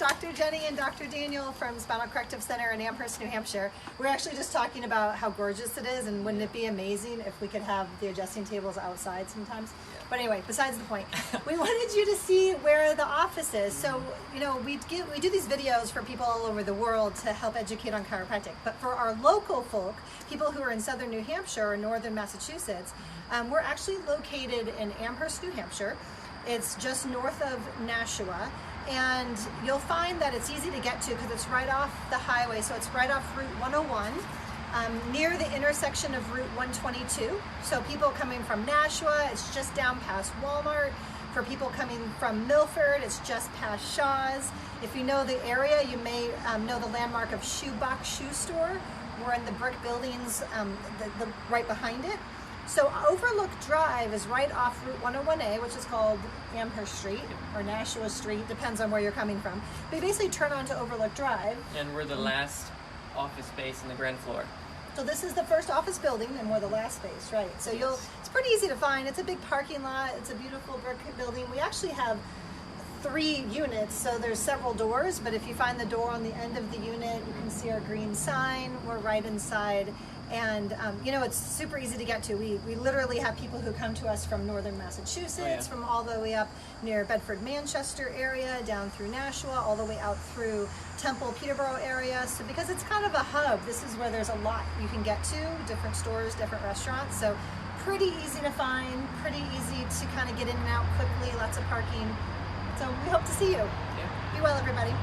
Dr. Jenny and Dr. Daniel from Spinal Corrective Center in Amherst, New Hampshire. We're actually just talking about how gorgeous it is, and wouldn't it be amazing if we could have the adjusting tables outside sometimes? Yeah. But anyway, besides the point, we wanted you to see where the office is. So, you know, we do these videos for people all over the world to help educate on chiropractic. But for our local folk, people who are in southern New Hampshire or northern Massachusetts, we're actually located in Amherst, New Hampshire. It's just north of Nashua, and you'll find that it's easy to get to because it's right off the highway. So it's right off Route 101, near the intersection of Route 122. So people coming from Nashua, it's just down past Walmart. For people coming from Milford, it's just past Shaw's. If you know the area, you may know the landmark of Shoebox Shoe Store. We're in the brick buildings right behind it. So Overlook Drive is right off Route 101A, which is called Amherst Street or Nashua Street, depends on where you're coming from. But you basically turn onto Overlook Drive. And we're the last office space on the ground floor. So this is the first office building, and we're the last space, right? So it's pretty easy to find. It's a big parking lot. It's a beautiful brick building. We actually have 3 units, so there's several doors, but if you find the door on the end of the unit, you can see our green sign. We're right inside. And you know, it's super easy to get to. We literally have people who come to us from northern Massachusetts, from all the way up near Bedford, Manchester area, down through Nashua, all the way out through Temple, Peterborough area. So because it's kind of a hub, this is where there's a lot you can get to, different stores, different restaurants. So pretty easy to find, pretty easy to kind of get in and out quickly, lots of parking. So we hope to see you. Yeah. Be well, everybody.